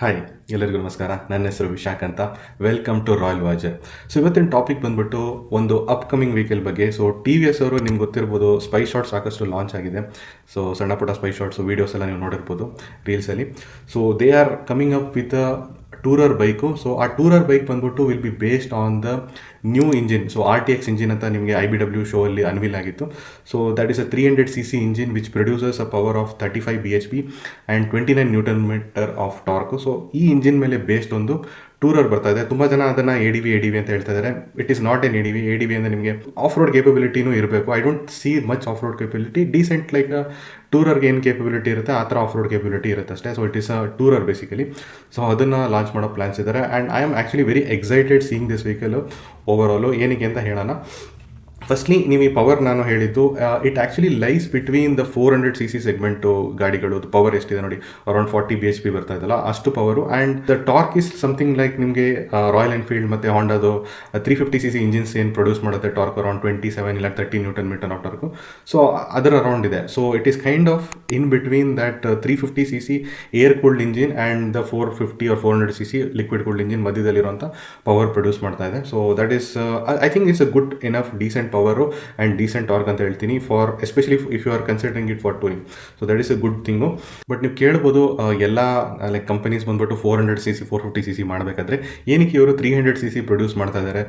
Hi, ಎಲ್ಲರಿಗೂ ನಮಸ್ಕಾರ. ನನ್ನ ಹೆಸರು ವಿಶಾಖ್ ಅಂತ. Welcome to Royal Voyager. So ಇವತ್ತಿನ ಟಾಪಿಕ್ ಬಂದ್ಬಿಟ್ಟು ಒಂದು ಅಪ್ಕಮಿಂಗ್ ವೆಹಿಕಲ್ ಬಗ್ಗೆ. ಸೊ ಟಿ ವಿ ಎಸ್ ಅವರು ನಿಮ್ಗೆ ಗೊತ್ತಿರ್ಬೋದು, ಸ್ಪೈ ಶಾಟ್ ಸಾಕಷ್ಟು ಲಾಂಚ್ ಆಗಿದೆ. ಸೊ ಸಣ್ಣ ಪುಟ್ಟ ಸ್ಪೈ ಶಾಟ್ಸು ವೀಡಿಯೋಸ್ ಎಲ್ಲ ನೀವು ನೋಡಿರ್ಬೋದು ರೀಲ್ಸಲ್ಲಿ. So they are coming up with tourer bike. So ಆ ಟೂರರ್ ಬೈಕ್ ಬಂದ್ಬಿಟ್ಟು will be based on the new engine. So RTX engine ಅಂತ ನಿಮಗೆ IBW ಶೋ ಅಲ್ಲಿ ಅನ್ವೀಲ್ ಆಗಿತ್ತು. So that is a 300cc engine which produces a power of 35 bhp and 29 newton metre of torque. So ಈ engine ಮೇಲೆ based ಒಂದು tourer ಬರ್ತಾ ಇದೆ. ತುಂಬ ಜನ ಅದನ್ನು ADV ಅಂತ ಹೇಳ್ತಾ ಇದ್ದಾರೆ. It is not an ADV ಅಂದರೆ ನಿಮಗೆ ಆಫ್ ರೋಡ್ ಕೇಪಬಿಲಿಟಿನೂ ಇರಬೇಕು. I don't see much off road capability. Decent like ಟೂರರ್ಗೆ ಏನು ಕೇಪಬಿಲಿಟಿ ಇರುತ್ತೆ ಆ ಥರ ಆಫ್ ರೋಡ್ ಕೇಪಬಿಲಿಟಿ ಇರುತ್ತೆ ಅಷ್ಟೇ. So it is a tourer basically. So ಅದನ್ನು ಲಾಂಚ್ ಮಾಡೋ ಪ್ಲಾನ್ಸ್ ಇದ್ದಾರೆ. And I am actually very excited seeing this vehicle overall. ಏನಕ್ಕೆ ಅಂತ ಹೇಳೋಣ. ಫಸ್ಟ್ಲಿ ನೀವು ಈ ಪವರ್ ನಾನು ಹೇಳಿದ್ದು, it actually lies between the 400cc segment ಗಾಡಿಗಳು. ಪವರ್ ಎಷ್ಟಿದೆ ನೋಡಿ, ಅರೌಂಡ್ 40 bhp ಬರ್ತಾ ಇದಲ್ಲ, ಅಷ್ಟು power. And the torque is something like ನಿಮಗೆ ರಾಯಲ್ ಎನ್ಫೀಲ್ಡ್ ಮತ್ತು ಹಾಂಡಾದು 350cc ಇಂಜಿನ್ಸ್ ಏನು ಪ್ರೊಡ್ಯೂಸ್ ಮಾಡುತ್ತೆ ಟಾರ್ಕ್ ಅರೌಂಡ್ 27 ಇಲ್ಲ 30 newton metre of torque. So ಅದರ ಅರೌಂಡ್ ಇದೆ. So it is kind of in between that 350cc air cooled engine and the 450 or 400cc liquid cooled engine ಮಧ್ಯದಲ್ಲಿರುವಂಥ power produce ಮಾಡ್ತಾ ಇದೆ. So that is I think it's a good enough decent power and decent torque ಅಂತ ಹೇಳ್ತೀನಿ, for especially if you are considering it for touring. So that is a good thing. But ನೀವು ಕೇಳ್ಬೋದು, ಎಲ್ಲ like companies ಬಂದ್ಬಿಟ್ಟು 400cc 450cc ಮಾಡಬೇಕಾದ್ರೆ ಏನಕ್ಕೆ ಇವರು 300cc produce ಮಾಡ್ತಾ ಇದ್ದಾರೆ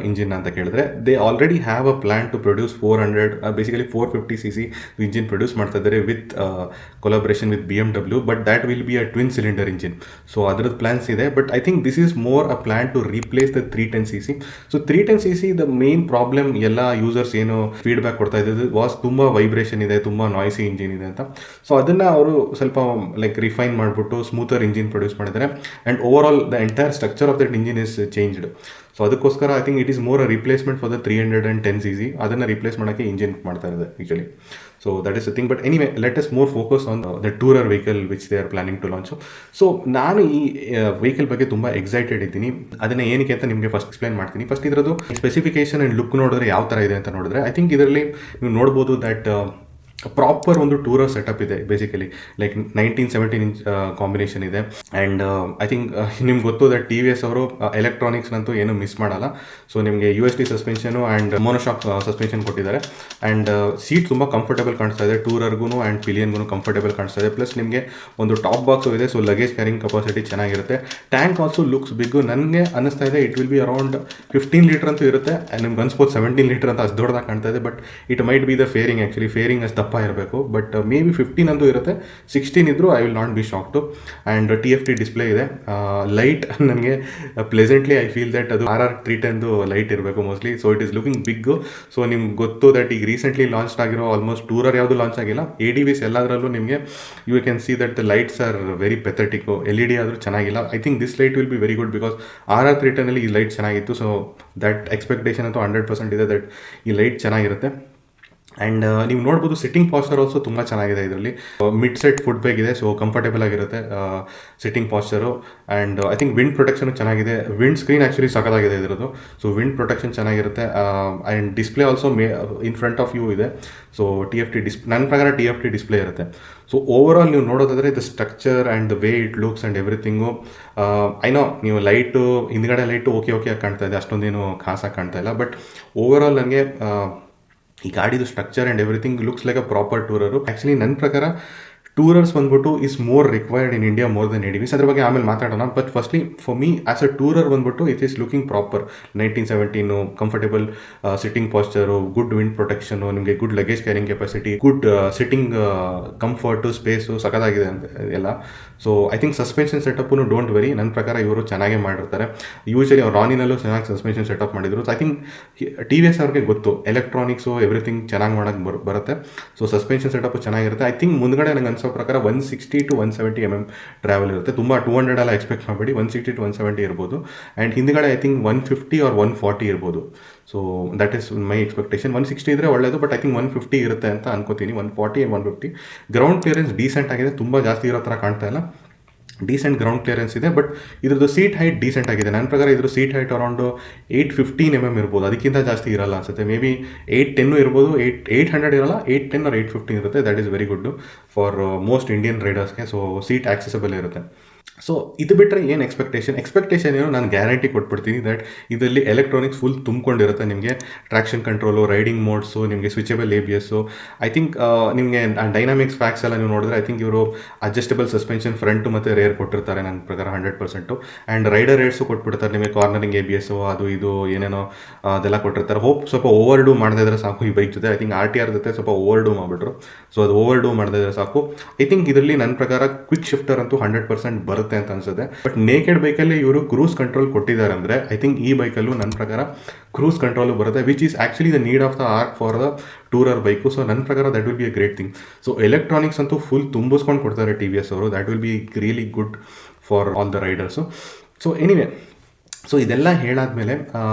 ಇಂಜಿನ್ ಅಂತ ಕೇಳಿದ್ರೆ, they already have a plan to produce 400 basically 450cc engine produce ಮಾಡ್ತಾ ಇದ್ದಾರೆ with collaboration with BMW. But that will be a twin cylinder engine. So ಅದರದ್ದು ಪ್ಲಾನ್ಸ್ ಇದೆ. But I think this is more a plan to replace the 310cc. So 310cc the main problem ಎಲ್ಲ users ಏನು feedback ಕೊಡ್ತಾ ಇದ್ದು was ತುಂಬ vibration ಇದೆ, ತುಂಬ ನಾಯ್ಸಿ engine ಇದೆ ಅಂತ. ಸೊ ಅದನ್ನು ಅವರು ಸ್ವಲ್ಪ ಲೈಕ್ ರಿಫೈನ್ ಮಾಡಿಬಿಟ್ಟು ಸ್ಮೂತರ್ ಇಂಜಿನ್ ಪ್ರೊಡ್ಯೂಸ್ ಮಾಡಿದ್ದಾರೆ. And over all the entire structure of that engine is changed. So ಅದಕ್ಕೋಸ್ಕರ I think it is more a replacement for the 310cc. ಅದನ್ನು ರಿಪ್ಲೇಸ್ ಮಾಡೋಕ್ಕೆ ಇಂಜಿನ್ ಮಾಡ್ತಾ ಇರೋದು actually. So that is the thing. But anyway, let us more focus on the tourer vehicle which they are planning to launch. So ನಾನು ಈ vehicle ಬಗ್ಗೆ ತುಂಬ excited ಇದ್ದೀನಿ. ಅದನ್ನು ಏನಕ್ಕೆ ಅಂತ ನಿಮಗೆ ಫಸ್ಟ್ ಎಕ್ಸ್ಪ್ಲೈನ್ ಮಾಡ್ತೀನಿ. ಫಸ್ಟ್ ಇದರದ್ದು ಸ್ಪೆಸಿಫಿಕೇಶನ್ ಆ್ಯಂಡ್ ಲುಕ್ ನೋಡಿದ್ರೆ ಯಾವ ಥರ ಇದೆ ಅಂತ ನೋಡಿದ್ರೆ, ಐ ಥಿಂಕ್ ಇದರಲ್ಲಿ ನೀವು ನೋಡ್ಬೋದು ದಟ್ ಪ್ರಾಪರ್ ಒಂದು ಟೂರರ್ ಸೆಟಪ್ ಇದೆ. ಬೇಸಿಕಲಿ ಲೈಕ್ 1917 ಇಂಚ್ ಕಾಂಬಿನೇಷನ್ ಇದೆ. ಆ್ಯಂಡ್ ಐ ಥಿಂಕ್ ನಿಮ್ಗೆ ಗೊತ್ತು ದಟ್ TVS ಅವರು ಎಲೆಕ್ಟ್ರಾನಿಕ್ಸ್ನಂತೂ ಏನು ಮಿಸ್ ಮಾಡಲ್ಲ. ಸೊ ನಿಮಗೆ USD suspension and monoshock suspension ಕೊಟ್ಟಿದ್ದಾರೆ. ಆ್ಯಂಡ್ ಸೀಟ್ ತುಂಬ ಕಂಫರ್ಟೇಬಲ್ ಕಾಣಿಸ್ತಾ ಇದೆ, ಟೂರರ್ಗೂ ಆ್ಯಂಡ್ ಪಿಲಿಯನ್ಗೂ ಕಂಫರ್ಟೇಬಲ್ ಕಾಣಿಸ್ತಾ ಇದೆ. ಪ್ಲಸ್ ನಿಮಗೆ ಒಂದು ಟಾಪ್ ಬಾಕ್ಸು ಇದೆ. ಸೊ ಲಗೇಜ್ ಕ್ಯಾರಿಂಗ್ ಕೆಪಾಸಿಟಿ ಚೆನ್ನಾಗಿರುತ್ತೆ. Tank also looks big. ನನಗೆ ಅನ್ನಿಸ್ತಾ ಇದೆ it will be around 15 litre ಅಂತೂ ಇರುತ್ತೆ. ನಿಮ್ಗೆ ಅನ್ಸ್ಬೋದು 17 ಲೀಟರ್ ಅಂತ ಅಷ್ಟು ದೊಡ್ಡದಾಗಿ ಕಾಣ್ತಾ ಇದೆ. But it might be the fairing. Actually fairing ಅಷ್ಟು ದಪ್ಪ ಇರಬೇಕು. ಬಟ್ ಮೇ ಬಿ 15 ಅಂತೂ ಇರುತ್ತೆ. 16 ಇದ್ದರೂ I will not be shocked. And TFT display ಇದೆ. ಲೈಟ್ ನನಗೆ ಪ್ಲೆಸೆಂಟ್ಲಿ ಐ ಫೀಲ್ ದಟ್ ಅದು RR310 ಲೈಟ್ ಇರಬೇಕು mostly. So it is looking big. ಸೊ ನಿಮ್ಗೆ ಗೊತ್ತು ದಟ್ ಈಗ ರೀಸೆಂಟ್ಲಿ ಲಾಂಚ್ ಆಗಿರೋ ಆಲ್ಮೋಸ್ಟ್ ಟೂರರ್ ಯಾವುದು ಲಾಂಚ್ ಆಗಿಲ್ಲ, ADVs ಎಲ್ಲದರಲ್ಲೂ ನಿಮಗೆ you can see that the lights are very pathetic. LED ಆದರೂ ಚೆನ್ನಾಗಿಲ್ಲ. I think this light will be very good because RR310 ಈ ಲೈಟ್ ಚೆನ್ನಾಗಿತ್ತು. ಸೊ ದಟ್ ಎಕ್ಸ್ಪೆಕ್ಟೇಷನ್ ಅಂತೂ 100% ಇದೆ ದಟ್ ಈ ಲೈಟ್ ಚೆನ್ನಾಗಿರುತ್ತೆ. ಆ್ಯಂಡ್ ನೀವು ನೋಡ್ಬೋದು ಸಿಟ್ಟಿಂಗ್ ಪಾಸ್ಚರ್ ಆಲ್ಸೋ ತುಂಬ ಚೆನ್ನಾಗಿದೆ ಇದರಲ್ಲಿ. ಮಿಡ್ ಸೆಟ್ ಫುಟ್ ಬ್ಯಾಗ್ ಇದೆ. ಸೊ ಕಂಫರ್ಟೇಬಲ್ ಆಗಿರುತ್ತೆ sitting posture. And I think wind protection ಚೆನ್ನಾಗಿದೆ. ವಿಂಡ್ ಸ್ಕ್ರೀನ್ ಆ್ಯಕ್ಚುಲಿ ಸಖತ್ತಾಗಿದೆ ಇದರದ್ದು. ಸೊ ವಿಂಡ್ ಪ್ರೊಟೆಕ್ಷನ್ ಚೆನ್ನಾಗಿರುತ್ತೆ. And display also in front of you ಇದೆ. ಸೊ TFT ನನ್ನ ಪ್ರಕಾರ TFT ಡಿಸ್ಪ್ಲೇ ಇರುತ್ತೆ. ಸೊ ಓವರ್ ಆಲ್ ನೀವು ನೋಡೋದಾದರೆ the structure and the way it looks and everything, I know ನೀವು ಲೈಟು ಹಿಂದ್ಗಡೆ ಲೈಟು ಓಕೆ ಆಗಿ ಕಾಣ್ತಾ ಇದೆ, ಅಷ್ಟೊಂದೇನು ಖಾಸಾಗಿ ಕಾಣ್ತಾ ಇಲ್ಲ. ಬಟ್ ಓವರ್ ಆಲ್ ನನಗೆ ಈ ಗಾಡಿದು structure and everything looks like a proper tourer. Actually ನನ್ನ ಪ್ರಕಾರ ಟೂರರ್ಸ್ ಬಂದ್ಬಿಟ್ಟು is more required in India more than ADVs. ಅದ್ರ ಬಗ್ಗೆ ಆಮೇಲೆ ಮಾತಾಡೋಣ. But firstly for me as a tourer ಬಂದ್ಬಿಟ್ಟು it is looking proper. 1917 comfortable sitting posture, good wind protection, ನಿಮಗೆ good luggage carrying capacity, good sitting comfort, space ಸಖತ್ತಾಗಿದೆ ಅಂತ ಎಲ್ಲ. So I think suspension setup don't very, ನನ್ನ ಪ್ರಕಾರ ಇವರು ಚೆನ್ನಾಗೇ ಮಾಡಿರ್ತಾರೆ. ಯೂಶಲಿ ಅವ್ರು ರಾನಿನಲ್ಲೂ ಚೆನ್ನಾಗಿ ಸಸ್ಪೆನ್ಷನ್ ಸೆಟಪ್ ಮಾಡಿದ್ರು. ಸೊ ಐ ಥಿಂಕ್ TVS ಅವ್ರಿಗೆ ಗೊತ್ತು ಎಲೆಕ್ಟ್ರಾನಿಕ್ಸು ಎವ್ರಿಥಿಂಗ್ ಚೆನ್ನಾಗಿ ಮಾಡೋಕ್ಕೆ ಬರುತ್ತೆ. ಸೊ ಸಸ್ಪೆನ್ಷನ್ ಸೆಟಪ್ಪು ಚೆನ್ನಾಗಿರುತ್ತೆ. ಐ ಥಿಂಕ್ ಮುಂದ್ಗಡೆ ನಂಗೆ ಅನ್ಸೋ ಪ್ರಕಾರ 160 to 170 mm ಟ್ರಾವೆಲ್ ಇರುತ್ತೆ. ತುಂಬ 200 ಎಲ್ಲ ಎಕ್ಸ್ಪೆಕ್ಟ್ ಮಾಡಬೇಡಿ, 160 to 170 ಇರ್ಬೋದು. ಆ್ಯಂಡ್ ಹಿಂದ್ಗಡೆ ಐ ಥಿಂಕ್ 150 or 140 ಇರ್ಬೋದು. So that is my expectation. 160 ಇದ್ದರೆ ಒಳ್ಳೆಯದು. ಬಟ್ ಐ ಥಿಂಕ್ 150 ಇರುತ್ತೆ ಅಂತ ಅನ್ಕೋತೀನಿ. 140 and 150. ಗ್ರೌಂಡ್ ಕ್ಲಿಯರೆನ್ಸ್ ಡೀಸೆಂಟ್ ಆಗಿದೆ, ತುಂಬ ಜಾಸ್ತಿ ಇರೋ ಥರ ಕಾಣ್ತಾ ಇಲ್ಲ. ಡೀಸೆಂಟ್ ಗ್ರೌಂಡ್ ಕ್ಲಿಯರೆನ್ಸ್ ಇದೆ. ಬಟ್ ಇದ್ರದ್ದು ಸೀಟ್ ಹೈಟ್ ಡೀಸೆಂಟ್ ಆಗಿದೆ. ನನ್ನ ಪ್ರಕಾರ ಇದ್ರ ಸೀಟ್ ಹೈಟ್ ಅರೌಂಡ್ 815 mm ಇರ್ಬೋದು. ಅದಕ್ಕಿಂತ ಜಾಸ್ತಿ ಇರಲ್ಲ ಅನ್ಸುತ್ತೆ. ಮೇ ಬಿ 810 ಇರ್ಬೋದು. 800 ಇರಲ್ಲ, 810 or 815 ಇರುತ್ತೆ. That is very good for most Indian ರೈಡರ್ಸ್ಗೆ. ಸೊ ಸೀಟ್ ಆಕ್ಸೆಸಬಲ್ ಇರುತ್ತೆ. ಸೊ ಇದು ಬಿಟ್ಟರೆ ಏನು ಎಕ್ಸ್ಪೆಕ್ಟೇಷನ್ ಏನು ನಾನು ಗ್ಯಾರಂಟಿ ಕೊಟ್ಬಿಡ್ತೀನಿ ದಟ್ ಇದರಲ್ಲಿ ಎಲೆಕ್ಟ್ರಾನಿಕ್ಸ್ ಫುಲ್ ತುಂಬಿಕೊಂಡಿರುತ್ತೆ. ನಿಮಗೆ ಟ್ರಾಕ್ಷನ್ ಕಂಟ್ರೋಲು, ರೈಡಿಂಗ್ ಮೋಡ್ಸು, ನಿಮಗೆ ಸ್ವಿಚಬಲ್ ABS, ಐ ಥಿಂಕ್ ನಿಮಗೆ ಡೈನಾಮಿಕ್ಸ್ ಫ್ಯಾಕ್ಸ್ ಎಲ್ಲ ನೀವು ನೋಡಿದ್ರೆ ಐ ಥಿಂಕ್ ಇವರು ಅಡ್ಜಸ್ಟಬಲ್ ಸಸ್ಪೆನ್ಷನ್ ಫ್ರಂಟು ಮತ್ತು ರೇರ್ ಕೊಟ್ಟಿರ್ತಾರೆ ನನ್ನ ಪ್ರಕಾರ 100%. ಆ್ಯಂಡ್ ರೈಡರ್ ರೇಟ್ಸು ಕೊಟ್ಬಿಡ್ತಾರೆ ನಿಮಗೆ, ಕಾರ್ನರಿಂಗ್ ABS ಅದು ಇದು ಏನೇನೋ ಅದೆಲ್ಲ ಕೊಟ್ಟಿರ್ತಾರೆ. ಸ್ವಲ್ಪ ಓವರ್ ಡೂ ಮಾಡದೇ ಇದ್ರೆ ಸಾಕು ಈ ಬೈಕ್ ಜೊತೆ. ಐ ಥಿಂಕ್ RTR ಜೊತೆ ಸ್ವಲ್ಪ ಓವರ್ ಡೂ ಮಾಡಿಬಿಟ್ರು. ಸೊ ಅದು ಓವರ್ ಡೂ ಮಾಡದೇ ಇದ್ರೆ ಸಾಕು. ಐ ಥಿಂಕ್ ಇದರಲ್ಲಿ ನನ್ನ ಪ್ರಕಾರ ಕ್ವಿಕ್ ಶಿಫ್ಟರ್ ಅಂತೂ 100% ಬರುತ್ತೆ ಅಂತ ಅನ್ಸುತ್ತೆ. ಬಟ್ ನೇಕೆಡ್ ಬೈಕಲ್ಲಿ ಇವರು ಕ್ರೂಸ್ ಕಂಟ್ರೋಲ್ ಕೊಟ್ಟಿದ್ದಾರೆ ಅಂದರೆ ಐ ಥಿಂಕ್ ಈ ಬೈಕಲ್ಲೂ ನನ್ನ ಪ್ರಕಾರ ಕ್ರೂಸ್ ಕಂಟ್ರೋಲು ಬರುತ್ತೆ, which is actually the need of the arc for the tourer bike. So ನನ್ನ ಪ್ರಕಾರ that will be a great thing. So electronics ಅಂತೂ ಫುಲ್ ತುಂಬಿಸ್ಕೊಂಡು ಕೊಡ್ತಾರೆ TVS ಅವರು. That will be really good for all the riders. So anyway, so ಇದೆಲ್ಲ ಹೇಳಾದ್ಮೇಲೆ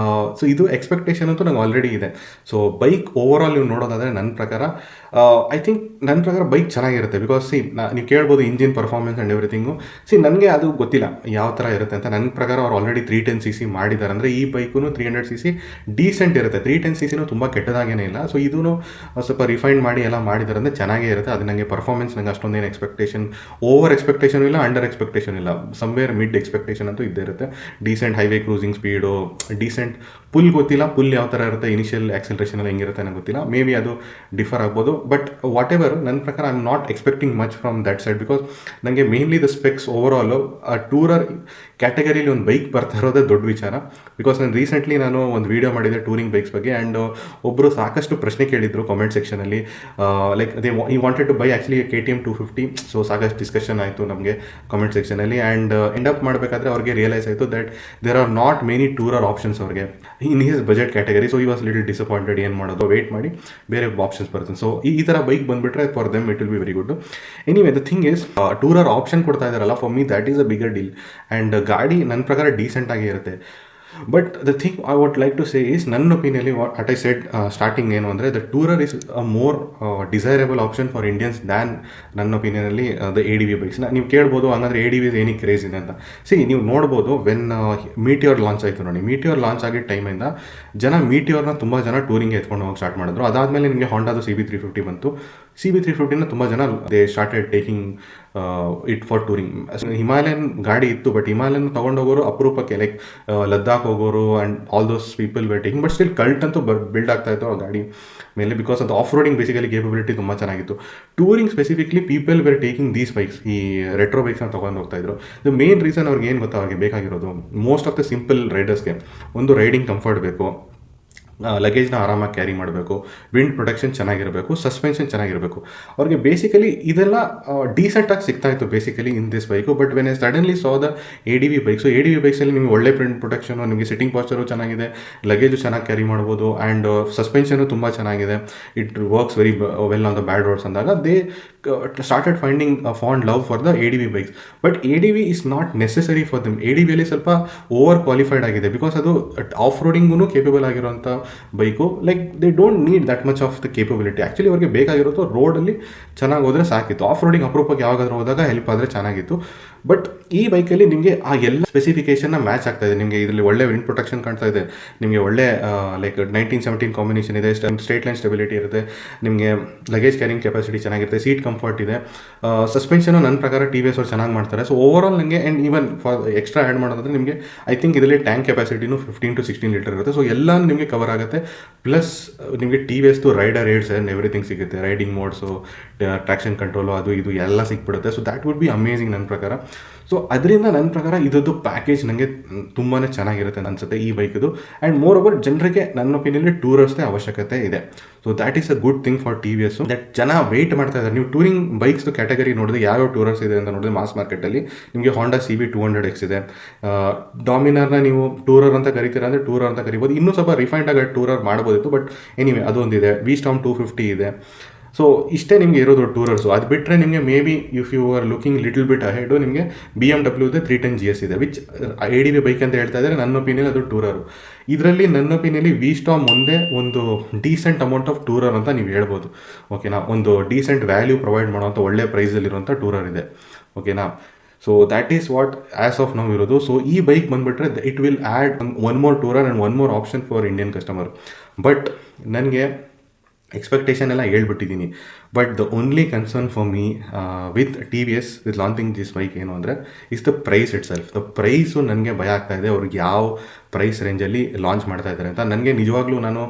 so ಇದು expectation ಅಂತೂ ನಂಗೆ already ಇದೆ. ಸೊ ಬೈಕ್ ಓವರಾಲ್ ನೀವು ನೋಡೋದಾದರೆ ನನ್ನ ಪ್ರಕಾರ ಐ ಥಿಂಕ್ ನನ್ನ ಪ್ರಕಾರ ಬೈಕ್ ಚೆನ್ನಾಗಿರುತ್ತೆ. ಬಿಕಾಸ್ ನೀವು ಕೇಳ್ಬೋದು ಇಂಜಿನ್ ಪರ್ಫಾರ್ಮೆನ್ಸ್ ಆ್ಯಂಡ್ ಎವ್ರಿಥಿಂಗು. ನನಗೆ ಅದು ಗೊತ್ತಿಲ್ಲ ಯಾವ ಥರ ಇರುತ್ತೆ ಅಂತ. ನನ್ನ ಪ್ರಕಾರ ಅವ್ರು ಆಲ್ರೆಡಿ 310cc ಮಾಡಿದ್ದಾರೆ. ಅಂದರೆ ಈ ಬೈಕು 300cc ಡೀಸೆಂಟ್ ಇರುತ್ತೆ. 310cc ತುಂಬ ಕೆಟ್ಟದಾಗೇನೇ ಇಲ್ಲ. ಸೊ ಇದೂ ಸ್ವಲ್ಪ ರಿಫೈನ್ ಮಾಡಿ ಎಲ್ಲ ಮಾಡಿದ್ದಾರೆ ಅಂದರೆ ಚೆನ್ನಾಗೇ ಇರುತ್ತೆ. ಅದು ನನಗೆ ಪರ್ಫಾರ್ಮೆನ್ಸ್ ನಂಗೆ ಅಷ್ಟೊಂದೇನು ಓವರ್ ಎಕ್ಸ್ಪೆಕ್ಟೇಷನ್ ಇಲ್ಲ, ಅಂಡರ್ ಎಕ್ಸ್ಪೆಕ್ಟೇಷನ್ ಇಲ್ಲ, ಸಮ್ವೇರ್ ಮಿಡ್ ಎಕ್ಸ್ಪೆಕ್ಟೇಷನ್ ಅಂತೂ ಇದ್ದೇ ಇರುತ್ತೆ. Decent highway cruising speed, decent pull ಗೊತ್ತಿಲ್ಲ, ಪುಲ್ ಯಾವ ಥರ ಇರುತ್ತೆ, ಇನಿಷಿಯಲ್ ಆಕ್ಸಲರೇಷನ್ ಎಲ್ಲ ಹೆಂಗಿರುತ್ತೆ ನನಗೆ ಗೊತ್ತಿಲ್ಲ. ಮೇ ಬಿ ಅದು ಡಿಫರ್ ಆಗ್ಬೋದು. ಬಟ್ ವಾಟ್ ಎವರ್, ನನ್ನ ಪ್ರಕಾರ I am not expecting much from that side. Because ನನಗೆ mainly the specs overall tourer ಕ್ಯಾಟಗರಿಲಿ ಒಂದು ಬೈಕ್ ಬರ್ತಾ ಇರೋದೇ ದೊಡ್ಡ ವಿಚಾರ. ಬಿಕಾಸ್ ರೀಸೆಂಟ್ಲಿ ನಾನು ಒಂದು ವೀಡಿಯೋ ಮಾಡಿದ್ದೆ ಟೂರಿಂಗ್ ಬೈಕ್ಸ್ ಬಗ್ಗೆ. ಆ್ಯಂಡ್ ಒಬ್ಬರು ಸಾಕಷ್ಟು ಪ್ರಶ್ನೆ ಕೇಳಿದ್ರು ಕಾಮೆಂಟ್ ಸೆಕ್ಷನಲ್ಲಿ. ಲೈಕ್ ಈ wanted to buy actually KTM 250. So ಸಾಕಷ್ಟು ಡಿಸ್ಕಷನ್ ಆಯಿತು ನಮಗೆ ಕಾಮೆಂಟ್ ಸೆಕ್ಷನಲ್ಲಿ. ಆ್ಯಂಡ್ ಎಂಡ್ ಅಪ್ ಮಾಡಬೇಕಾದ್ರೆ ಅವ್ರಿಗೆ ರಿಯಲೈಸ್ ಆಯಿತು that there are not many tourer options ಅವ್ರಿಗೆ in his budget category. So ಈ ವಾಸ್ ಲಿಟಲ್ ಡಿಸಪಾಯಿಂಟೆಡ್. ಏನು ಮಾಡೋದು, ವೆಯ್ಟ್ ಮಾಡಿ ಬೇರೆ ಆಪ್ಷನ್ಸ್ ಬರುತ್ತೆ. ಸೊ ಈ ಥರ ಬೈಕ್ ಬಂದುಬಿಟ್ರೆ for them it will be very good. Anyway the thing is, tourer option ಕೊಡ್ತಾ ಇದ್ದಾರಲ್ಲ, for me that is a bigger deal. And ಗಾಡಿ ನನ್ನ ಪ್ರಕಾರ ಡೀಸೆಂಟಾಗಿ ಇರುತ್ತೆ. But the thing I would like to say is, ನನ್ನ ಒಪಿನಿಯನ್ಲಿ ವಾಟ್ ಐ ಸೆಡ್ ಸ್ಟಾರ್ಟಿಂಗ್ ಏನು ಅಂದರೆ, the tourer is a more desirable option for Indians than ನನ್ನ ಒಪಿನಿಯನಲ್ಲಿ ದ ADV ಬೈಕ್ಸ್. ನೀವು ಕೇಳ್ಬೋದು ಹಂಗಂದ್ರೆ ADV ಏನಕ್ಕೆ ಕ್ರೇಜ್ ಇದೆ ಅಂತ. ನೀವು ನೋಡ್ಬೋದು, ವೆನ್ ಮೀಟಿಯೋರ್ ಲಾಂಚ್ ಆಯಿತು ನೋಡಿ, ಮೀಟಿಯೋರ್ ಲಾಂಚ್ ಆಗಿದ್ದ ಟೈಮಿಂದ ಜನ ಮೀಟಿಯೋರ್ನ ತುಂಬ ಜನ ಟೂರಿಂಗ್ಗೆ ಎತ್ಕೊಂಡು ಹೋಗಿ ಸ್ಟಾರ್ಟ್ ಮಾಡಿದ್ರು. ಅದಾದಮೇಲೆ ನಿಮಗೆ ಹೊಂಡಾದು CB350 ಬಂತು. CB350ನ ತುಂಬ ಜನ they started taking it for touring. Himalayan ಗಾಡಿ ಇತ್ತು, ಬಟ್ ಹಿಮಾಲಯನ್ ತೊಗೊಂಡೋಗೋರು ಅಪರೂಪಕ್ಕೆ, ಲೈಕ್ ಲದ್ದಾಖ್ ಹೋಗೋರು and all those people were taking. But still cult ಅಂತೂ ಬಿಲ್ಡ್ ಆಗ್ತಾ ಇತ್ತು ಆ ಗಾಡಿ ಮೇಲೆ, ಬಿಕಾಸ್ ಅದು ಆಫ್ ರೋಡಿಂಗ್ ಬೇಸಿಕಲಿ ಕೇಪಬಿಲಿಟಿ ತುಂಬ ಚೆನ್ನಾಗಿತ್ತು. Touring specifically people were taking these bikes, ಈ ರೆಟ್ರೋ ಬೈಕ್ಸ್ನ ತೊಗೊಂಡು ಹೋಗ್ತಾ ಇದ್ರು. ದ ಮೇನ್ ರೀಸನ್ ಅವ್ರಿಗೆ ಏನು ಗೊತ್ತಾ, ಅವ್ರಿಗೆ ಬೇಕಾಗಿರೋದು ಮೋಸ್ಟ್ ಆಫ್ ದ ಸಿಂಪಲ್ ರೈಡರ್ಸ್ಗೆ ಒಂದು ರೈಡಿಂಗ್ ಕಂಫರ್ಟ್ ಬೇಕು, ಲಗೇಜ್ನ ಆರಾಮಾಗಿ ಕ್ಯಾರಿ ಮಾಡಬೇಕು, ವಿಂಡ್ ಪ್ರೊಟೆಕ್ಷನ್ ಚೆನ್ನಾಗಿರಬೇಕು, ಸಸ್ಪೆನ್ಷನ್ ಚೆನ್ನಾಗಿರಬೇಕು. ಅವ್ರಿಗೆ ಬೇಸಿಕಲಿ ಇದೆಲ್ಲ ಡೀಸೆಂಟಾಗಿ ಸಿಗ್ತಾ ಇತ್ತು basically in this bike. But when I suddenly saw the ADV bikes, ADV ಬೈಕ್ಸಲ್ಲಿ ನಿಮಗೆ ಒಳ್ಳೆ ವಿಂಡ್ ಪ್ರೊಟೆಕ್ಷನು, ನಿಮಗೆ ಸಿಟ್ಟಿಂಗ್ ಪಾಸ್ಚರು ಚೆನ್ನಾಗಿದೆ, ಲಗೇಜು ಚೆನ್ನಾಗಿ ಕ್ಯಾರಿ ಮಾಡ್ಬೋದು, ಆ್ಯಂಡ್ ಸಸ್ಪೆನ್ಷನು ತುಂಬ ಚೆನ್ನಾಗಿದೆ, it works very well on the bad roads ಅಂದಾಗ they started finding fond love for the ADV bikes. But ADV is not necessary for them. ADVಯಲ್ಲಿ ಸ್ವಲ್ಪ over qualified ಆಗಿದೆ, because ಅದು off ರೋಡಿಂಗೂ capable ಆಗಿರೋಂಥ bike. Like they don't need that much of the capability. Actually ಅವ್ರಿಗೆ ಬೇಕಾಗಿರೋದು ರೋಡಲ್ಲಿ ಚೆನ್ನಾಗಿ ಹೋದರೆ ಸಾಕಿತ್ತು. ಆಫ್ ರೋಡಿಂಗ್ ಅಪರೂಪಕ್ಕೆ ಯಾವಾಗಾದ್ರೂ ಹೋದಾಗ ಹೆಲ್ಪ್ ಆದರೆ ಚೆನ್ನಾಗಿತ್ತು. ಬಟ್ ಈ ಬೈಕಲ್ಲಿ ನಿಮಗೆ ಆ ಎಲ್ಲ ಸ್ಪೆಸಿಫಿಕೇಷನ್ನ ಮ್ಯಾಚ್ ಆಗ್ತಾ ಇದೆ. ನಿಮಗೆ ಇದರಲ್ಲಿ ಒಳ್ಳೆ ವಿಂಡ್ ಪ್ರೊಟೆಕ್ಷನ್ ಕಾಣ್ತಾ ಇದೆ, ನಿಮಗೆ ಒಳ್ಳೆ ಲೈಕ್ 1917 ಕಾಂಬಿನೇಷನ್ ಇದೆ, ಸ್ಟ್ರೇಟ್ ಲೈನ್ ಸ್ಟೆಬಿಲಿಟಿ ಇರುತ್ತೆ, ನಿಮಗೆ ಲಗೇಜ್ ಕ್ಯಾರಿಂಗ್ ಕೆಪಾಸಿಟಿ ಚೆನ್ನಾಗಿರುತ್ತೆ, ಸೀಟ್ ಕಂಫರ್ಟ್ ಇದೆ, ಸಸ್ಪೆನ್ಷನು ನನ್ನ ಪ್ರಕಾರ TVS ಅವ್ರು ಚೆನ್ನಾಗಿ ಮಾಡ್ತಾರೆ. ಸೊ ಓವರಾಲ್ ನನಗೆ, and even for extra add ಮಾಡೋದಾದ್ರೆ ನಿಮಗೆ ಐ ಥಿಂಕ್ ಇದರಲ್ಲಿ ಟ್ಯಾಂಕ್ ಕೆಪಾಸಿಟಿನೂ 15 to 16 ಲೀಟರ್ ಇರುತ್ತೆ. ಸೊ ಎಲ್ಲ ನಿಮಗೆ ಕವರ್ ಆಗುತ್ತೆ. ಪ್ಲಸ್ ನಿಮಗೆ TVS rider aids and everything ಸಿಗುತ್ತೆ, ರೈಡಿಂಗ್ ಮೋಡ್ಸು, ಟ್ರಾಕ್ಷನ್ ಕಂಟ್ರೋಲು, ಅದು ಇದು ಎಲ್ಲ ಸಿಕ್ಬಿಡುತ್ತೆ. So that would be amazing ನನ್ನ ಪ್ರಕಾರ. ಸೊ ಅದರಿಂದ ನನ್ನ ಪ್ರಕಾರ ಇದರದ್ದು ಪ್ಯಾಕೇಜ್ ನನಗೆ ತುಂಬಾ ಚೆನ್ನಾಗಿರುತ್ತೆ ಅನಿಸುತ್ತೆ ಈ ಬೈಕದು. ಆ್ಯಂಡ್ ಮೋರ್ ಓವರ್ ಜನರಿಗೆ ನನ್ನ ಒಪಿನಿಯನ್ಲಿ ಟೂರರ್ಸ್ದೇ ಅವಶ್ಯಕತೆ ಇದೆ. So that is a good thing for TVS. That ಜನ ವೆಯ್ಟ್ ಮಾಡ್ತಾ ಇದ್ದಾರೆ. ನೀವು ಟೂರಿಂಗ್ ಬೈಕ್ಸ್ ಕ್ಯಾಟಗರಿ ನೋಡಿದ್ರೆ ಯಾವ್ಯಾವ ಟೂರರ್ಸ್ ಇದೆ ಅಂತ ನೋಡಿದ್ರೆ, ಮಾಸ್ ಮಾರ್ಕೆಟಲ್ಲಿ ನಿಮಗೆ Honda CB 200X ಇದೆ, ಡಾಮಿನಾರ್ನ ನೀವು ಟೂರರ್ ಅಂತ ಕರಿತೀರ ಅಂದರೆ ಟೂರರ್ ಅಂತ ಕರಿಬೋದು. ಇನ್ನೂ ಸ್ವಲ್ಪ ರಿಫೈನ್ಡ್ ಆಗಿ ಟೂರರ್ ಮಾಡ್ಬೋದಿತ್ತು, ಬಟ್ ಎನಿವೆ ಅದೊಂದಿದೆ. V-Storm 250 ಇದೆ. ಸೊ ಇಷ್ಟೇ ನಿಮಗೆ ಇರೋದು ಟೂರರ್ಸು. ಅದು ಬಿಟ್ಟರೆ ನಿಮಗೆ maybe if you are looking little bit ahead, ನಿಮಗೆ BMW 310 GS ಇದೆ, ವಿಚ್ ADV ಬೈಕ್ ಅಂತ ಹೇಳ್ತಾ ಇದ್ದಾರೆ. ನನ್ನ ಒಪಿನಿಯನ್ ಅದು ಟೂರರು. ಇದರಲ್ಲಿ ನನ್ನ ಒಪಿನಿಯನ್ಲಿ V-Storm ಒಂದೇ ಒಂದು ಡೀಸೆಂಟ್ ಅಮೌಂಟ್ ಆಫ್ ಟೂರರ್ ಅಂತ ನೀವು ಹೇಳ್ಬೋದು. ಓಕೆನಾ, ಒಂದು ಡೀಸೆಂಟ್ ವ್ಯಾಲ್ಯೂ ಪ್ರೊವೈಡ್ ಮಾಡೋವಂಥ ಒಳ್ಳೆ ಪ್ರೈಸಲ್ಲಿರುವಂಥ ಟೂರರ್ ಇದೆ. ಓಕೆನಾ, so that is what as of ನಾವು ಇರೋದು. ಸೊ ಈ ಬೈಕ್ ಬಂದುಬಿಟ್ರೆ it will add one more tourer and one more option for Indian customer. But ನನಗೆ ಎಕ್ಸ್ಪೆಕ್ಟೇಷನ್ ಎಲ್ಲ ಹೇಳ್ಬಿಟ್ಟಿದ್ದೀನಿ. But the only concern for me with T V S with launching this bike ಏನು ಅಂದರೆ is the price itself. The price ನನಗೆ ಭಯ ಆಗ್ತಾ ಇದೆ, ಅವ್ರಿಗೆ ಯಾವ ಪ್ರೈಸ್ ರೇಂಜಲ್ಲಿ ಲಾಂಚ್ ಮಾಡ್ತಾ ಇದ್ದಾರೆ ಅಂತ. ನನಗೆ ನಿಜವಾಗ್ಲೂ ನಾನು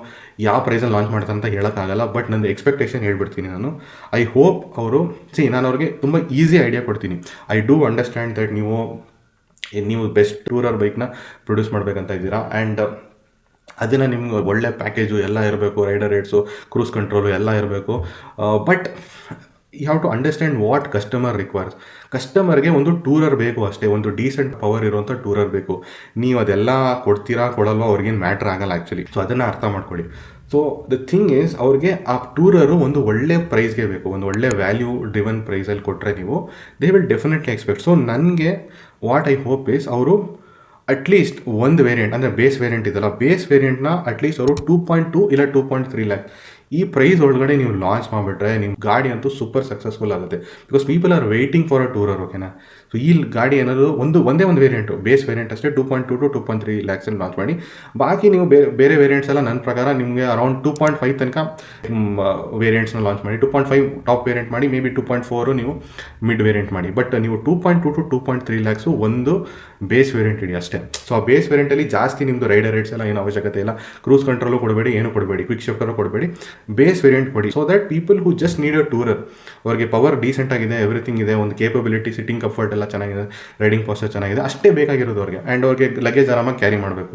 ಯಾವ ಪ್ರೈಸಲ್ಲಿ ಲಾಂಚ್ ಮಾಡ್ತಾರೆ ಅಂತ ಹೇಳೋಕ್ಕಾಗಲ್ಲ, ಬಟ್ ನಂದು ಎಕ್ಸ್ಪೆಕ್ಟೇಷನ್ ಹೇಳ್ಬಿಡ್ತೀನಿ ನಾನು. ಐ ಹೋಪ್ ಅವರು ನಾನು ಅವ್ರಿಗೆ ತುಂಬ ಈಸಿ ಐಡಿಯಾ ಕೊಡ್ತೀನಿ. ಐ ಡೂ ಅಂಡರ್ಸ್ಟ್ಯಾಂಡ್ ದಟ್ ನೀವು ಬೆಸ್ಟ್ ಟೂರರ್ ಬೈಕ್ನ ಪ್ರೊಡ್ಯೂಸ್ ಮಾಡಬೇಕಂತ ಇದ್ದೀರಾ, ಆ್ಯಂಡ್ ಅದನ್ನು ನಿಮ್ಗೆ ಒಳ್ಳೆ ಪ್ಯಾಕೇಜು ಎಲ್ಲ ಇರಬೇಕು, ರೈಡರ್ ರೇಟ್ಸು, ಕ್ರೂಸ್ ಕಂಟ್ರೋಲು ಎಲ್ಲ ಇರಬೇಕು. But you have to understand what customer requires. ಕಸ್ಟಮರ್ಗೆ ಒಂದು ಟೂರರ್ ಬೇಕು ಅಷ್ಟೇ, ಒಂದು ಡೀಸೆಂಟ್ ಪವರ್ ಇರುವಂಥ ಟೂರರ್ ಬೇಕು. ನೀವು ಅದೆಲ್ಲ ಕೊಡ್ತೀರಾ ಕೊಡಲ್ವಾ ಅವ್ರಿಗೇನು ಮ್ಯಾಟ್ರ್ ಆಗಲ್ಲ ಆ್ಯಕ್ಚುಲಿ. ಸೊ ಅದನ್ನು ಅರ್ಥ ಮಾಡ್ಕೊಳ್ಳಿ. ಸೊ ದ ಥಿಂಗ್ ಈಸ್, ಅವ್ರಿಗೆ ಆ ಟೂರರು ಒಂದು ಒಳ್ಳೆ ಪ್ರೈಸ್ಗೆ ಬೇಕು, ಒಂದು ಒಳ್ಳೆ ವ್ಯಾಲ್ಯೂ ಡ್ರಿವನ್ ಪ್ರೈಸಲ್ಲಿ ಕೊಟ್ಟರೆ ನೀವು they will definitely expect. So ನನಗೆ ವಾಟ್ ಐ ಹೋಪ್ ಈಸ್ ಅವರು ಅಟ್ಲೀಸ್ಟ್ ಒಂದು ವೇರಿಯಂಟ್ ಅಂದರೆ ಬೇಸ್ ವೇರಿಯಂಟ್ ಇದಲ್ಲ, ಬೇಸ್ ವೇರಿಯಂಟ್ನ ಅಟ್ಲೀಸ್ಟ್ ಅವರು 2.2 ಇಲ್ಲ 2.3 ಲ್ಯಾಕ್ ಈ ಪ್ರೈಸ್ ಒಳಗಡೆ ನೀವು ಲಾಂಚ್ ಮಾಡಿಬಿಟ್ರೆ ನಿಮ್ಮ ಗಾಡಿ ಅಂತೂ ಸೂಪರ್ ಸಕ್ಸಸ್ಫುಲ್ ಆಗುತ್ತೆ. Because people are waiting for a tourer. ಓಕೆನಾ? ಸೊ ಈ ಗಾಡಿ ಏನಾದರೂ ಒಂದೇ ಒಂದು ವೇರಿಯಂಟು, ಬೇಸ್ ವೇರಿಯಂಟ್ ಅಷ್ಟೇ 2.2 to 2.3 ಲ್ಯಾಕ್ಸಲ್ಲಿ ಲಾಂಚ್ ಮಾಡಿ. ಬಾಕಿ ನೀವು ಬೇರೆ ವೇರಿಯಂಟ್ಸ್ ಎಲ್ಲ ನನ್ನ ಪ್ರಕಾರ ನಿಮಗೆ ಅರೌಂಡ್ 2.5 ತನಕ ವೇರಿಯಂಟ್ಸ್ನ ಲಾಂಚ್ ಮಾಡಿ. 2.5 ಟಾಪ್ ವೇರಿಯಂಟ್ ಮಾಡಿ, ಮೇ ಬಿ 2.4 ನೀವು ಮಿಡ್ ವೇರಿಯಂಟ್ ಮಾಡಿ. ಬಟ್ ನೀವು 2.2 to 2.3 ಲ್ಯಾಕ್ಸು ಒಂದು ಬೇಸ್ ವೇರಿಯಂಟ್ ಇಡಿ ಅಷ್ಟೇ. ಸೊ ಆ ಬೇಸ್ ವೇರಿಯಂಟಲ್ಲಿ ಜಾಸ್ತಿ ನಿಮ್ಮದು ರೈಡರ್ ರೇಟ್ಸ್ ಎಲ್ಲ ಏನು ಅವಶ್ಯಕತೆ ಇಲ್ಲ, ಕ್ರೂಸ್ ಕಂಟ್ರೋಲು ಕೊಡಬೇಡಿ, ಏನು ಕೊಡಬೇಡಿ, ಕ್ವಿಕ್ ಶಿಫ್ಟರು ಕೊಡಬೇಡಿ, ಬೇಸ್ ವೇರಿಯಂಟ್ ಕೊಡಿ. So that people who just need a tourer, ಅವ್ರಿಗೆ ಪವರ್ ಡೀಸೆಂಟ್ ಆಗಿದೆ, ಎವ್ರಿಥಿಂಗ್ ಇದೆ, ಒಂದು ಕೇಪಬಿಲಿಟಿ, ಸಿಟ್ಟಿಂಗ್ ಕಂಫರ್ಟ್ ಎಲ್ಲ ಚೆನ್ನಾಗಿದೆ, ರೈಡಿಂಗ್ ಪಾಸ್ಚರ್ ಚೆನ್ನಾಗಿದೆ, ಅಷ್ಟೇ ಬೇಕಾಗಿರೋದು ಅವ್ರಿಗೆ. ಆ್ಯಂಡ್ ಅವ್ರಿಗೆ ಲಗೇಜ್ ಆರಾಮಾಗಿ ಕ್ಯಾರಿ ಮಾಡಬೇಕು,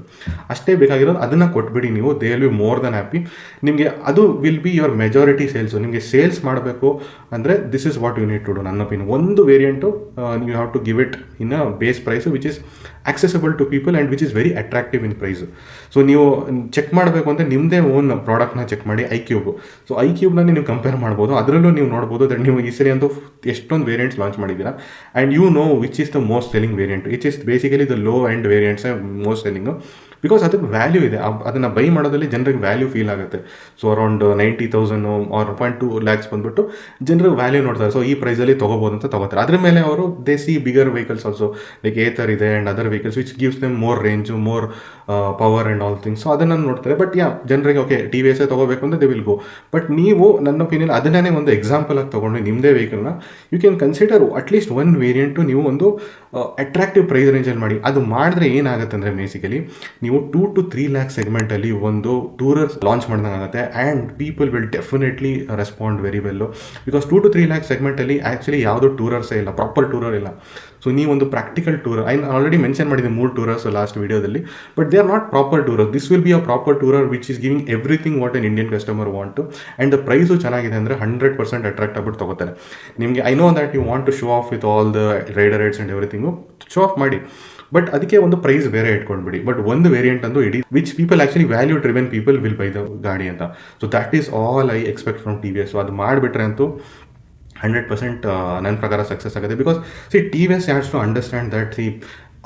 ಅಷ್ಟೇ ಬೇಕಾಗಿರೋದು. ಅದನ್ನು ಕೊಟ್ಬಿಡಿ ನೀವು, they will be more than happy. ನಿಮಗೆ ಅದು will be your majority sales. ನಿಮಗೆ ಸೇಲ್ಸ್ ಮಾಡಬೇಕು ಅಂದರೆ this is what you need to do. ನನ್ನ ಒಪಿನಿಯನ್, ಒಂದು variant you have to give it in a base price which is accessible to people and which is very attractive in price. So ನೀವು check ಮಾಡಬೇಕು ಅಂದರೆ ನಿಮ್ಮದೇ own ಪ್ರಾಡಕ್ಟ್ನ check ಮಾಡಿ, ಐಕ್ಯೂಬ್. So ಐಕ್ಯೂಬ್ನ ನೀವು compare ಮಾಡ್ಬೋದು, ಅದರಲ್ಲೂ ನೀವು ನೋಡ್ಬೋದು ದಟ್ ನೀವು ಈ ಸರಿ ಅಂತೂ ಎಷ್ಟೊಂದು ವೇರಿಯಂಟ್ಸ್ ಲಾಂಚ್ ಮಾಡಿದ್ದೀರಾ. And you know which is the most selling variant, which is basically the low end variants most selling. Because ಅದಕ್ಕೆ ವ್ಯಾಲ್ಯೂ ಇದೆ, ಅದನ್ನು ಬೈ ಮಾಡೋದ್ರಲ್ಲಿ ಜನರಿಗೆ ವ್ಯಾಲ್ಯೂ ಫೀಲ್ ಆಗುತ್ತೆ. ಸೊ ಅರೌಂಡ್ 90,000 ಆರ್ 0.2 ಲ್ಯಾಕ್ಸ್ ಬಂದುಬಿಟ್ಟು ಜನರಿಗೆ ವ್ಯಾಲ್ಯೂ ನೋಡ್ತಾರೆ. ಸೊ ಈ ಪ್ರೈಸಲ್ಲಿ ತೊಗೋಬೋದು ಅಂತ ತೊಗೋತಾರೆ. ಅದ್ರ ಮೇಲೆ ಅವರು they see bigger vehicles also, like Ather ಇದೆ and other vehicles which gives them more range, more power and all things. So ಅದನ್ನು ನೋಡ್ತಾರೆ. ಬಟ್ ಜನರಿಗೆ ಓಕೆ ಟಿ ವಿ ಎಸ್ಸೇ ತೊಗೋಬೇಕು ಅಂತ ದೇ ವಿಲ್ ಗೋ. ಬಟ್ ನೀವು ನನ್ನ ಒಪಿನಿಯನ್ ಅದನ್ನೇ ಒಂದು ಎಕ್ಸಾಂಪಲ್ ಆಗಿ ತೊಗೊಂಡು ನಿಮ್ಮದೇ ವೆಹಿಕಲ್ನ you can consider at least one variant ನೀವು ಒಂದು ಅಟ್ರಾಕ್ಟಿವ್ ಪ್ರೈಸ್ ರೇಂಜಲ್ಲಿ ಮಾಡಿ. ಅದು ಮಾಡಿದ್ರೆ ಏನಾಗುತ್ತೆ ಅಂದರೆ ಬೇಸಿಕಲಿ ನೀವು 2 to 3 ಲ್ಯಾಕ್ ಸೆಗ್ಮೆಂಟಲ್ಲಿ ಒಂದು ಟೂರರ್ಸ್ ಲಾಂಚ್ ಮಾಡ್ದಂಗೆ ಆಗುತ್ತೆ. And people will definitely respond very well. Because 2 to 3 lakh ಸೆಗ್ಮೆಂಟಲ್ಲಿ ಆ್ಯಕ್ಚುಲಿ ಯಾವುದೋ ಟೂರರ್ಸೇ ಇಲ್ಲ, ಪ್ರಾಪರ್ ಟೂರರ್ ಇಲ್ಲ. ಸೊ ನೀವೊಂದು practical tourer, I already mention ಮಾಡಿದ್ದೆ 3 ಟೂರರ್ಸ್ ಲಾಸ್ಟ್ ವೀಡಿಯೋದಲ್ಲಿ, but they are not proper tourer. This will be a proper tourer which is giving everything what an Indian customer want to. And the price ಚೆನ್ನಾಗಿದೆ ಅಂದರೆ 100% attract ಆಗ್ಬಿಟ್ಟು ತೊಗೋತಾರೆ. ನಿಮಗೆ I know that you want to show off with all the rider aids and everything, show off ಮಾಡಿ. But ಅದಕ್ಕೆ ಒಂದು price ಬೇರೆ ಇಟ್ಕೊಂಡ್ಬಿಡಿ. But ಒಂದು ವೇರಿಯಂಟ್ ಅಂದು ಇಡೀ which people actually value driven people will buy the ಗಾಡಿ ಅಂತ. So that is all I expect from T V S. So ಅದು ಮಾಡಿಬಿಟ್ರೆ ಅಂತೂ 100% ನನ್ನ ಪ್ರಕಾರ ಸಕ್ಸಸ್ ಆಗುತ್ತೆ. Because T V S has to understand that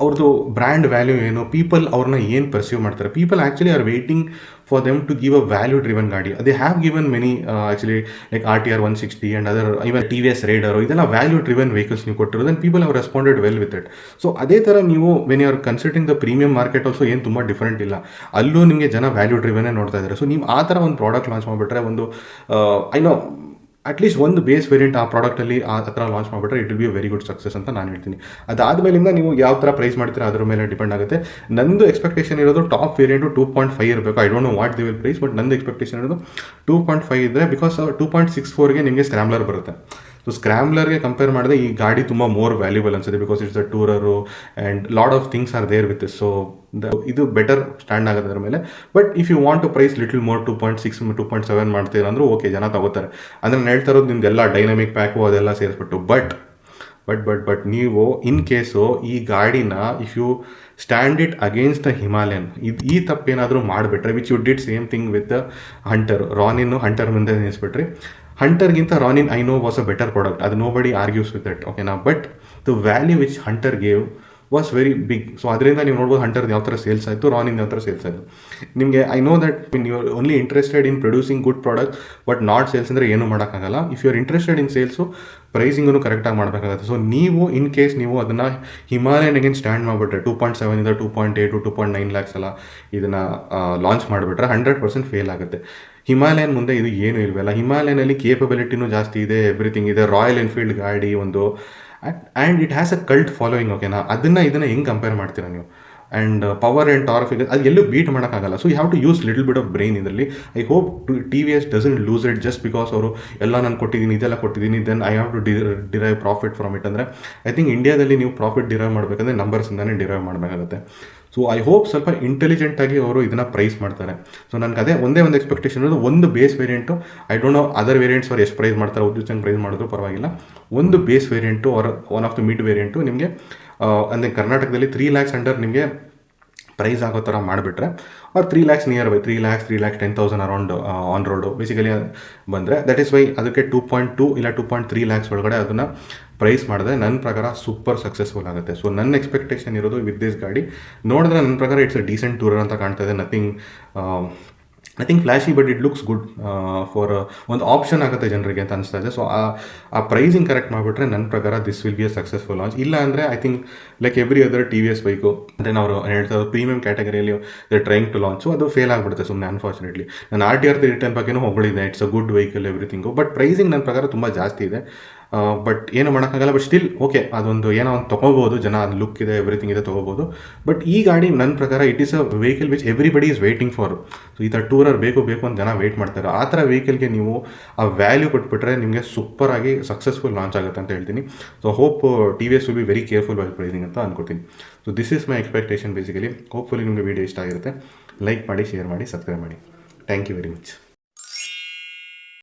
ಅವ್ರದ್ದು ಬ್ರ್ಯಾಂಡ್ ವ್ಯಾಲ್ಯೂ ಏನು, ಪೀಪಲ್ ಅವ್ರನ್ನ ಏನು ಪರ್ಸ್ಯೂ ಮಾಡ್ತಾರೆ. People actually are waiting for them to give a value driven ಗಾಡಿ. They have given many actually like RTR 160 and other even T V S rider, ಇದೆಲ್ಲ value driven vehicles ನೀವು ಕೊಟ್ಟಿರೋದು. Then people have responded well with it. So ಅದೇ ಥರ ನೀವು when you are considering the premium market also ಏನು ತುಂಬ different ಇಲ್ಲ, ಅಲ್ಲೂ ನಿಮಗೆ ಜನ ವ್ಯಾಲ್ಯೂ ಡ್ರಿವನ್ನೇ ನೋಡ್ತಾ ಇದ್ದಾರೆ. ಸೊ ನೀವು ಆ ಥರ ಒಂದು ಪ್ರಾಡಕ್ಟ್ ಲಾಂಚ್ ಮಾಡಿಬಿಟ್ರೆ, ಒಂದು ಐ ನೋ ಅಟ್ಲೀಸ್ಟ್ ಒಂದು ಬೇಸ್ ವೇರಿಯಂಟ್ ಆ ಪ್ರಾಡಕ್ಟಲ್ಲಿ ಆ ಥರ ಲಾಂಚ್ ಮಾಡಿಬಿಟ್ರೆ it will be very good success ಅಂತ ನಾನು ಹೇಳ್ತೀನಿ. ಅದಾದಮೇಲಿಂದ ನೀವು ಯಾವ ಥರ ಪ್ರೈಸ್ ಮಾಡ್ತೀರಾ ಅದ್ರ ಮೇಲೆ ಡಿಪೆಂಡ್ ಆಗುತ್ತೆ. ನಂದು ಎಕ್ಸ್ಪೆಕ್ಟೇಷನ್ ಇರೋದು ಟಾಪ್ ವೇರಿಯಂಟು 2.5 ಇರಬೇಕು. I don't know what they will price, but ನಂದು ಎಕ್ಸ್ಪೆಕ್ಟೇಷನ್ ಇರೋದು 2.5 ಇದ್ದರೆ, ಬಿಕಾಸ್ 2.64ಗೆ ನಿಮಗೆ ಸ್ಕ್ರಾಮ್ಲರ್ ಬರುತ್ತೆ. ಸೊ ಸ್ಕ್ರಾಮ್ಲರ್ಗೆ ಕಂಪೇರ್ ಮಾಡಿದ್ರೆ ಈ ಗಾಡಿ ತುಂಬ ಮೋರ್ ವ್ಯಾಲ್ಯೂಬಲ್ ಅನ್ಸುತ್ತೆ, because it's a tourer and lot of things are there with. So ಇದು ಬೆಟರ್ ಸ್ಟ್ಯಾಂಡ್ ಆಗುತ್ತೆ ಅದರ ಮೇಲೆ. But if you want to price little more 2.6 2.7 ಮಾಡ್ತೀರ ಅಂದರೂ ಓಕೆ, ಜನ ತಗೋತಾರೆ. ಅಂದರೆ ನಾನು ಹೇಳ್ತಾ ಇರೋದು ನಿಮ್ದೆಲ್ಲ ಡೈನಮಿಕ್ ಪ್ಯಾಕು ಅದೆಲ್ಲ ಸೇರಿಸ್ಬಿಟ್ಟು. ಬಟ್ ನೀವು ಇನ್ ಕೇಸು ಈ ಗಾಡಿನ if you stand it against the Himalayan, ಈ ತಪ್ಪೇನಾದರೂ ಮಾಡಿಬಿಟ್ರೆ, which you did same thing with Hunter, ರಾನಿನ್ನು ಹಂಟರ್ ಮುಂದೆ ನಿಲ್ಲಿಸ್ಬಿಟ್ರಿ. ಹಂಟರ್ಗಿಂತ Ronin I know was a better product, ಅದು nobody argues with that, ಓಕೆನಾ. But the value which Hunter gave was very big. So ಅದರಿಂದ ನೀವು ನೋಡ್ಬೋದು ಹಂಟರ್ ಯಾವ ಥರ ಸೇಲ್ಸ್ ಆಯಿತು, ರಾನಿನ್ ಯಾವ ಥರ ಸೇಲ್ಸ್ ಆಯಿತು. ನಿಮಗೆ I know that you are only interested in producing good product but not sales ಅಂದರೆ ಏನೂ ಮಾಡೋಕ್ಕಾಗಲ್ಲ. If you are interested in sales, ಪ್ರೈಸಿಂಗನ್ನು ಕರೆಕ್ಟಾಗಿ ಮಾಡಬೇಕಾಗುತ್ತೆ. ಸೊ ನೀವು ಇನ್ ಕೇಸ್ ನೀವು ಅದನ್ನು ಹಿಮಾಲಯನ್ ಅಗೇನ್ ಸ್ಟ್ಯಾಂಡ್ ಮಾಡಿಬಿಟ್ರೆ 2.7 ಇಂದ 2.8 2.9 ಲ್ಯಾಕ್ಸ್ ಎಲ್ಲ ಇದನ್ನು ಲಾಂಚ್ ಮಾಡಿಬಿಟ್ರೆ 100% ಫೇಲ್ ಆಗುತ್ತೆ. ಹಿಮಾಲಯನ್ ಮುಂದೆ ಇದು ಏನು ಇಲ್ವಲ್ಲ. ಹಿಮಾಲಯನಲ್ಲಿ ಕೇಪಬಿಲಿಟಿನೂ ಜಾಸ್ತಿ ಇದೆ, ಎವ್ರಿಥಿಂಗ್ ಇದೆ. ರಾಯಲ್ ಎನ್ಫೀಲ್ಡ್ ಗಾಡಿ ಒಂದು and it has a cult following. ಓಕೆನಾ, ಇದನ್ನು ಹೆಂಗೆ ಕಂಪೇರ್ ಮಾಡ್ತೀರಾ ನೀವು? And power and torque figure ಅದು ಎಲ್ಲೂ ಬೀಟ್ ಮಾಡೋಕ್ಕಾಗಲ್ಲ. So you have to use little bit of brain ಇದರಲ್ಲಿ. I hope T V S doesn't lose it just because ಅವರು ಎಲ್ಲ ನಾನು ಕೊಟ್ಟಿದ್ದೀನಿ, ಇದೆಲ್ಲ ಕೊಟ್ಟಿದ್ದೀನಿ, then I have to derive profit from it. ಅಂದರೆ ಐ ಥಿಂಕ್ ಇಂಡಿಯಾದಲ್ಲಿ ನೀವು ಪ್ರಾಫಿಟ್ ಡಿರೈವ್ ಮಾಡಬೇಕಂದ್ರೆ ನಂಬರ್ಸಿಂದಾನೇ ಡಿರೈವ್ ಮಾಡಬೇಕಾಗುತ್ತೆ. ಸೊ ಐ ಹೋಪ್ ಸ್ವಲ್ಪ ಇಂಟೆಲಿಜೆಂಟಾಗಿ ಅವರು ಇದನ್ನು ಪ್ರೈಸ್ ಮಾಡ್ತಾರೆ. ಸೊ ನನಗೆ ಅದೇ ಒಂದೇ ಒಂದು ಎಕ್ಸ್ಪೆಕ್ಟೇಷನ್ ಇರೋದು, ಒಂದು base variant. I don't know other variants ಅವ್ರು ಎಷ್ಟು ಪ್ರೈಸ್ ಮಾಡ್ತಾರೆ, ಉದ್ಯೋಗ ಪ್ರೈಸ್ ಮಾಡಿದ್ರು ಪರವಾಗಿಲ್ಲ. ಒಂದು base variant or one of the mid variant ನಿಮಗೆ ಅಂದರೆ ಕರ್ನಾಟಕದಲ್ಲಿ 3 lakhs ಅಂಡರ್ ನಿಮಗೆ ಪ್ರೈಸ್ ಆಗೋ ಥರ ಮಾಡಿಬಿಟ್ರೆ, or 3 lakhs near by 3 lakhs 10,000 around on road basically ಬಂದರೆ, ದಟ್ ಈಸ್ ವೈ ಅದಕ್ಕೆ 2.2 ಇಲ್ಲ 2.3 lakhs ಒಳಗಡೆ ಅದನ್ನು ಪ್ರೈಸ್ ಮಾಡಿದ್ರೆ ನನ್ನ ಪ್ರಕಾರ ಸೂಪರ್ ಸಕ್ಸಸ್ಫುಲ್ ಆಗುತ್ತೆ. ಸೊ ನನ್ನ ಎಕ್ಸ್ಪೆಕ್ಟೇಷನ್ ಇರೋದು ವಿತ್ ದಿಸ್ ಗಾಡಿ ನೋಡಿದ್ರೆ ನನ್ನ ಪ್ರಕಾರ ಇಟ್ಸ್ ಅ ಡೀಸೆಂಟ್ ಟೂರರ್ ಅಂತ ಕಾಣ್ತಾ ಇದೆ. Nothing flashy, but it looks good for ಒಂದು ಆಪ್ಷನ್ ಆಗುತ್ತೆ ಜನರಿಗೆ ಅಂತ ಅನಿಸ್ತಾ ಇದೆ. ಸೊ ಆ ಪ್ರೈಸಿಂಗ್ ಕರೆಕ್ಟ್ ಮಾಡಿಬಿಟ್ರೆ ನನ್ನ ಪ್ರಕಾರ this will be a successful launch. ಇಲ್ಲ ಅಂದರೆ I think like every other T V S bike ಅಂದರೆ ನಾವು ಹೇಳ್ತಾ ಪ್ರೀಮಿಯಂ ಕ್ಯಾಟಗರಿಯಲ್ಲಿ ದೇ ಟ್ರೈಂಗ್ ಟು ಲಾಂಚ್, ಅದು ಫೇಲ್ ಆಗಿಬಿಡುತ್ತೆ ಸುಮ್ಮನೆ ಅನ್ಫಾರ್ಚುನೇಟ್ಲಿ. ನಾನು RTR 310 ಬಗ್ಗೆನೂ ಹೊಗಳಿದ್ದೆ, it's a good vehicle everything, but pricing ನನ್ನ ಪ್ರಕಾರ ತುಂಬ ಜಾಸ್ತಿ ಇದೆ. ಬಟ್ ಏನು ಮಾಡೋಕ್ಕಾಗಲ್ಲ. ಬಟ್ ಸ್ಟಿಲ್ ಓಕೆ, ಅದೊಂದು ಏನೋ ಒಂದು ತೊಗೋಬೋದು ಜನ, ಅದು ಲುಕ್ ಇದೆ ಎವ್ರಿಥಿಂಗ್ ಇದೆ ತೊಗೋಬೋದು. ಬಟ್ ಈ ಗಾಡಿ ನನ್ನ ಪ್ರಕಾರ it is a vehicle which everybody is waiting for. So ಈ ಥರ ಟೂರರ್ ಬೇಕು ಅಂತ ಜನ ವೆಯ್ಟ್ ಮಾಡ್ತಾರೆ. ಆ ಥರ ವೆಹಿಕಲ್ಗೆ ನೀವು ಆ ವ್ಯಾಲ್ಯೂ ಕೊಟ್ಬಿಟ್ರೆ ನಿಮಗೆ ಸೂಪರಾಗಿ ಸಕ್ಸಸ್ಫುಲ್ ಲಾಂಚ್ ಆಗುತ್ತೆ ಅಂತ ಹೇಳ್ತೀನಿ. So hope T V S will be very careful while pricing ಅಂತ ಅನ್ಕೋತೀನಿ. So this is my expectation basically. Hopefully ನಿಮಗೆ ವೀಡಿಯೋ ಇಷ್ಟ ಆಗಿರುತ್ತೆ. ಲೈಕ್ ಮಾಡಿ, ಶೇರ್ ಮಾಡಿ, ಸಬ್ಸ್ಕ್ರೈಬ್ ಮಾಡಿ. Thank you very much.